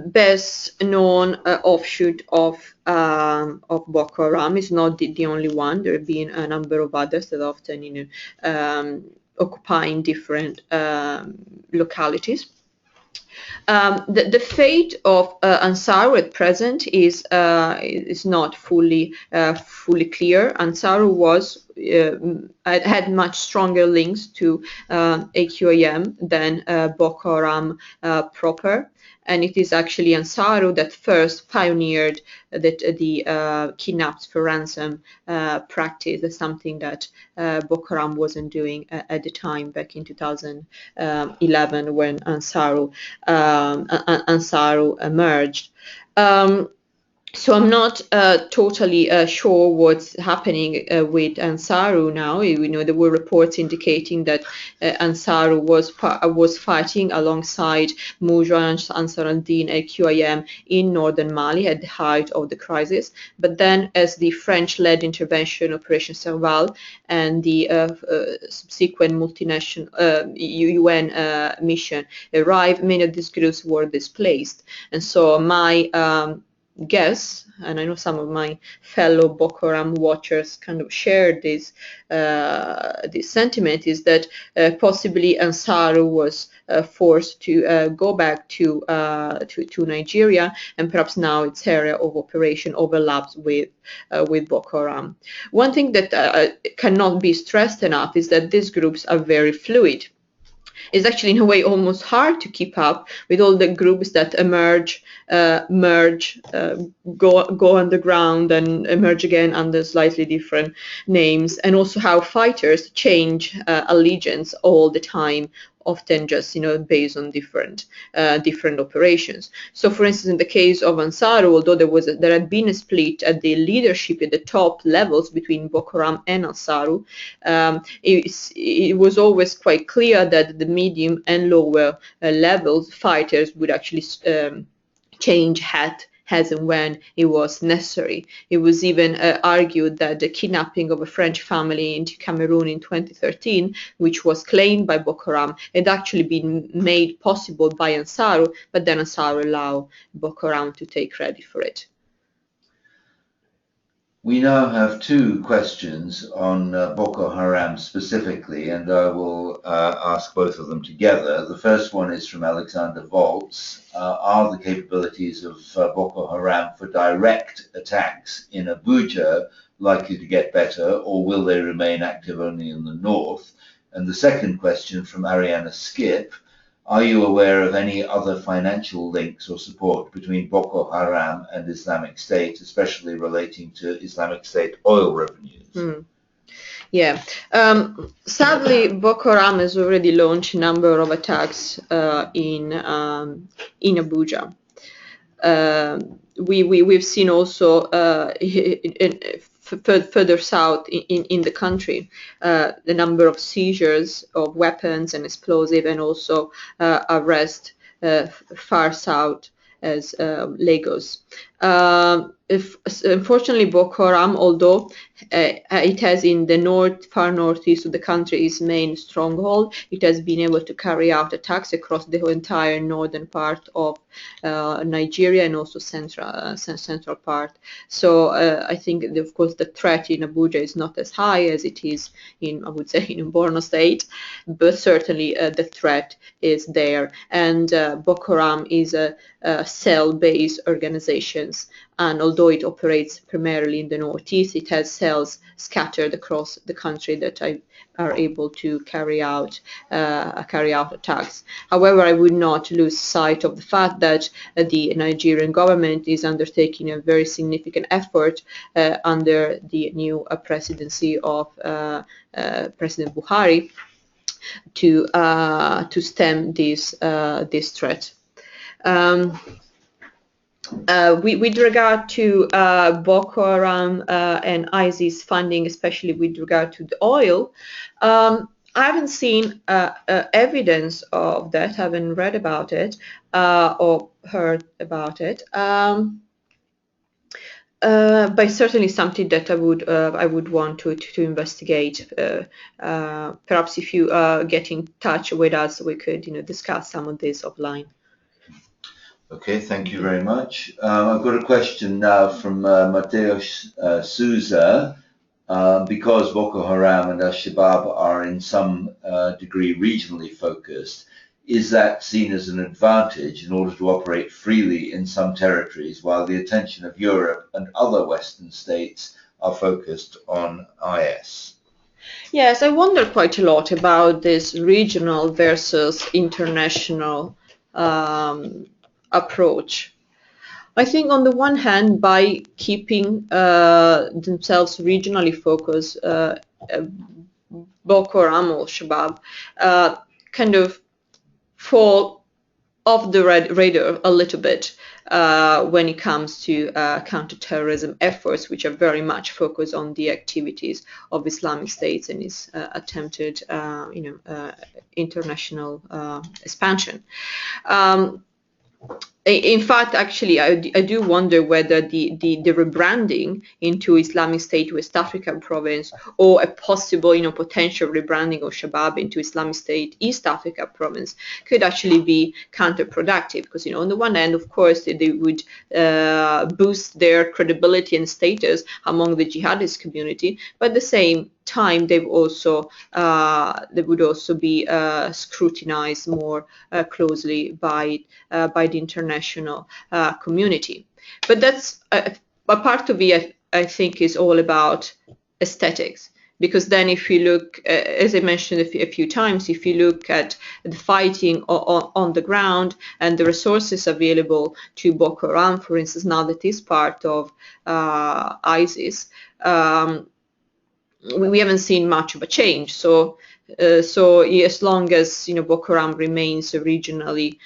best known offshoot of Boko Haram. It's not the only one. There have been a number of others that often, occupying different localities. The fate of Ansaru at present is not fully clear. Ansaru had much stronger links to AQIM than Boko Haram proper, and it is actually Ansaru that first pioneered the kidnaps for ransom practice. That's something that Boko Haram wasn't doing at the time, back in 2011 when Ansaru emerged. So I'm not totally sure what's happening with Ansaru now. We know there were reports indicating that Ansaru was fighting alongside Mujahideen Ansar al-Din AQIM in northern Mali at the height of the crisis. But then, as the French-led intervention Operation Serval and the subsequent multinational UN mission arrived, many of these groups were displaced. And so my guess, and I know some of my fellow Boko Haram watchers kind of share this sentiment, is that possibly Ansaru was forced to go back to Nigeria, and perhaps now its area of operation overlaps with Boko Haram. One thing that cannot be stressed enough is that these groups are very fluid. It's actually in a way almost hard to keep up with all the groups that emerge, merge, go underground and emerge again under slightly different names, and also how fighters change allegiance all the time, often just based on different operations. So, for instance, in the case of Ansar, although there had been a split at the leadership at the top levels between Boko Haram and Ansar, it was always quite clear that the medium and lower levels fighters would actually change hat as and when it was necessary. It was even argued that the kidnapping of a French family into Cameroon in 2013, which was claimed by Boko Haram, had actually been made possible by Ansar, but then Ansar allowed Boko Haram to take credit for it. We now have two questions on Boko Haram specifically, and I will ask both of them together. The first one is from Alexander Volts. Are the capabilities of Boko Haram for direct attacks in Abuja likely to get better, or will they remain active only in the north? And the second question from Ariana Skip. Are you aware of any other financial links or support between Boko Haram and Islamic State, especially relating to Islamic State oil revenues? Yeah. Sadly, Boko Haram has already launched a number of attacks in Abuja. We've seen also further south in the country, the number of seizures of weapons and explosive, and also arrest far south as Lagos. Unfortunately, Boko Haram, although it has in the far northeast of the country its main stronghold, it has been able to carry out attacks across the entire northern part of Nigeria and also central part. So I think, of course, the threat in Abuja is not as high as it is in Borno State, but certainly the threat is there. And Boko Haram is a cell-based organization, and although it operates primarily in the northeast, it has cells scattered across the country that are able to carry out attacks. However, I would not lose sight of the fact that the Nigerian government is undertaking a very significant effort under the new presidency of President Buhari to stem this threat. With regard to Boko Haram and ISIS funding, especially with regard to the oil, I haven't seen evidence of that, haven't read about it or heard about it. But certainly something that I would want to investigate. Perhaps if you get in touch with us, we could discuss some of this offline. Okay, thank you very much. I've got a question now from Mateus Souza. Because Boko Haram and Al-Shabaab are in some degree regionally focused, is that seen as an advantage in order to operate freely in some territories while the attention of Europe and other Western states are focused on IS? Yes, I wonder quite a lot about this regional versus international approach. I think on the one hand, by keeping themselves regionally focused, Boko Haram or Shabab kind of fall off the radar a little bit when it comes to counterterrorism efforts, which are very much focused on the activities of Islamic State and its attempted, international expansion. In fact, actually, I do wonder whether the rebranding into Islamic State West African province, or a possible, potential rebranding of Shabab into Islamic State East Africa province, could actually be counterproductive. Because, on the one hand, of course, they would boost their credibility and status among the jihadist community, but at the same time, they would also be scrutinized more closely by the international community. But that's a part of it. I think is all about aesthetics. Because then if you look, as I mentioned a few times, if you look at the fighting on the ground and the resources available to Boko Haram, for instance, now that is part of ISIS, we haven't seen much of a change. So as long as Boko Haram remains regionally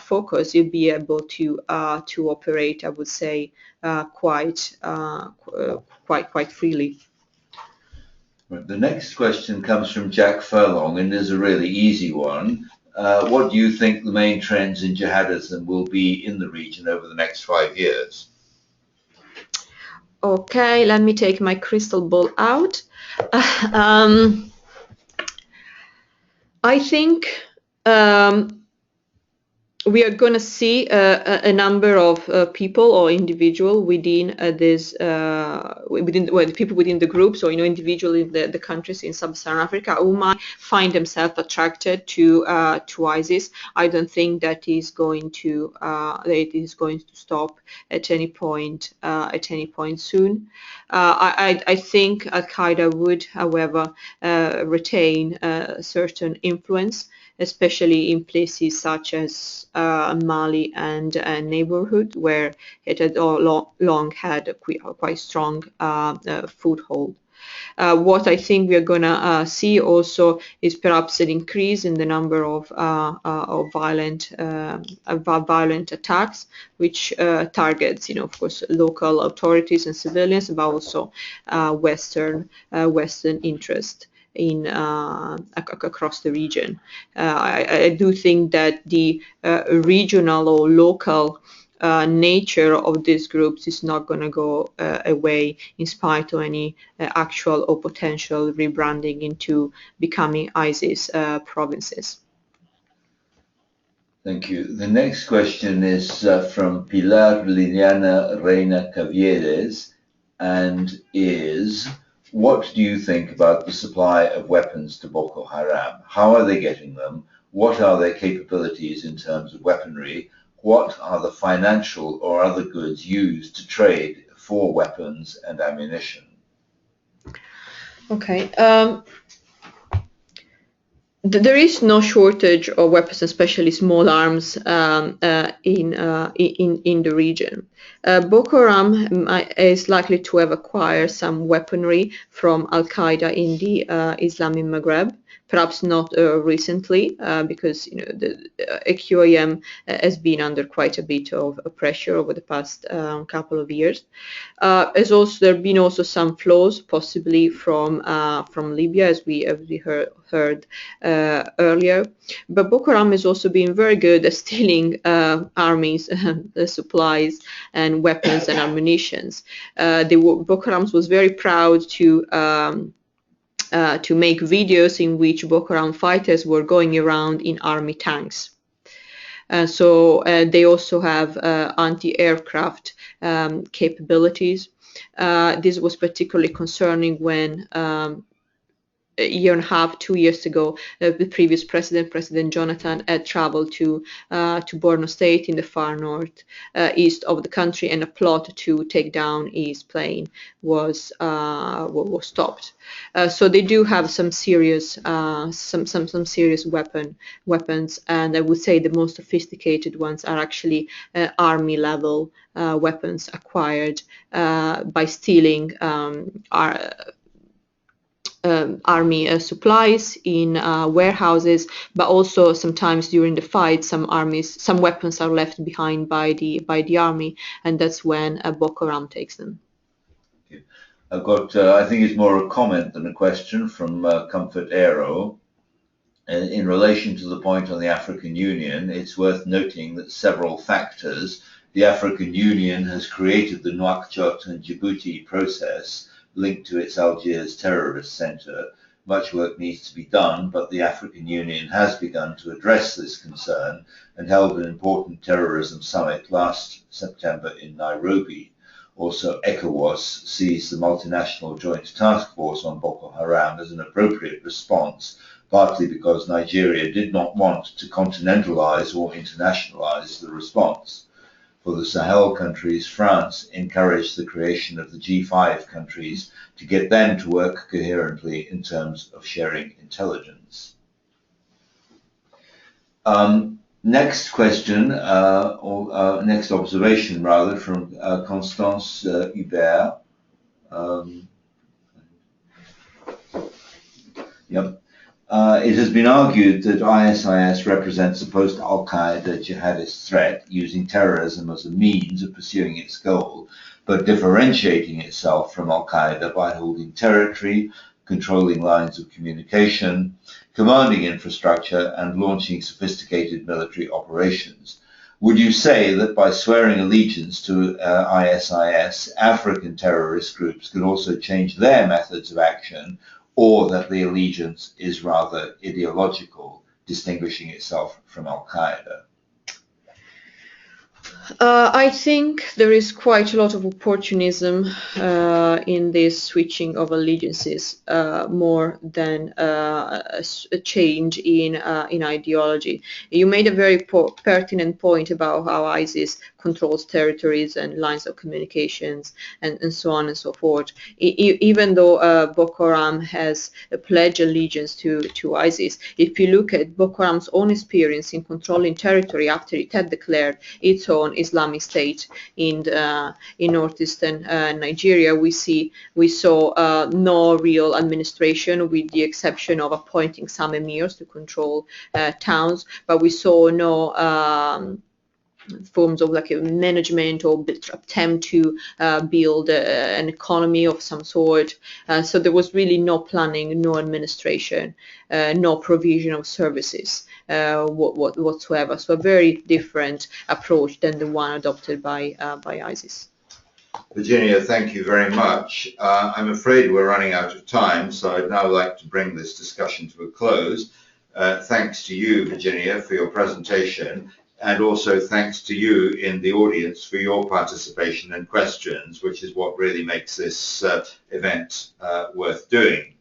focused, you'll be able to operate, I would say, quite freely. The next question comes from Jack Furlong and is a really easy one. What do you think the main trends in jihadism will be in the region over the next 5 years? Okay, let me take my crystal ball out. I think we are going to see a number of people or individual within people within the groups, or individual in the countries in Sub-Saharan Africa who might find themselves attracted to ISIS. I don't think that is going to stop at any point soon. I think Al-Qaeda would, however, retain a certain influence, especially in places such as Mali and neighborhood, where it had long had a quite strong foothold. What I think we are going to see also is perhaps an increase in the number of violent attacks, which targets, of course, local authorities and civilians, but also Western interest in across the region. I do think that the regional or local nature of these groups is not going to go away in spite of any actual or potential rebranding into becoming ISIS provinces. Thank you. The next question is from Pilar Liliana Reina Cavieres and is: what do you think about the supply of weapons to Boko Haram? How are they getting them? What are their capabilities in terms of weaponry? What are the financial or other goods used to trade for weapons and ammunition? Okay. There is no shortage of weapons, especially small arms, in the region. Boko Haram is likely to have acquired some weaponry from Al-Qaeda in the Islamic Maghreb, perhaps not recently, because the QIM has been under quite a bit of pressure over the past couple of years. There have been also some flows, possibly from Libya, as we heard earlier. But Boko Haram has also been very good at stealing armies, supplies, and weapons and ammunitions. Boko Haram was very proud to make videos in which Boko Haram fighters were going around in army tanks. So they also have anti-aircraft capabilities. This was particularly concerning when a year and a half, 2 years ago, the previous President Jonathan, had traveled to Borno State in the far north east of the country, and a plot to take down his plane was stopped. So they do have some serious serious weapons, and I would say the most sophisticated ones are actually army level weapons acquired by stealing army supplies in warehouses, but also sometimes during the fight, some weapons are left behind by the army, and that's when Boko Haram takes them. I've got, I think it's more a comment than a question from Comfort Aero. In relation to the point on the African Union, it's worth noting that several factors. The African Union has created the Nouakchott and Djibouti process linked to its Algiers terrorist center. Much work needs to be done, but the African Union has begun to address this concern and held an important terrorism summit last September in Nairobi. Also, ECOWAS sees the multinational joint task force on Boko Haram as an appropriate response, partly because Nigeria did not want to continentalize or internationalize the response. For the Sahel countries, France encouraged the creation of the G5 countries to get them to work coherently in terms of sharing intelligence. Next question, or next observation rather, from Constance Hubert. It has been argued that ISIS represents a post-Al-Qaeda jihadist threat, using terrorism as a means of pursuing its goal, but differentiating itself from Al-Qaeda by holding territory, controlling lines of communication, commanding infrastructure, and launching sophisticated military operations. Would you say that by swearing allegiance to ISIS, African terrorist groups can also change their methods of action, or that the allegiance is rather ideological, distinguishing itself from Al-Qaeda? I think there is quite a lot of opportunism in this switching of allegiances, more than a change in ideology. You made a very pertinent point about how ISIS controls territories and lines of communications and so on and so forth. Even though Boko Haram has pledged allegiance to ISIS, if you look at Boko Haram's own experience in controlling territory after it had declared its own Islamic State in northeastern Nigeria, we saw no real administration, with the exception of appointing some emirs to control towns, but we saw no forms of like a management or attempt to build an economy of some sort. So there was really no planning, no administration, no provision of services whatsoever. So a very different approach than the one adopted by ISIS. Virginia, thank you very much. I'm afraid we're running out of time, so I'd now like to bring this discussion to a close. Thanks to you, Virginia, for your presentation, and also thanks to you in the audience for your participation and questions, which is what really makes this event worth doing.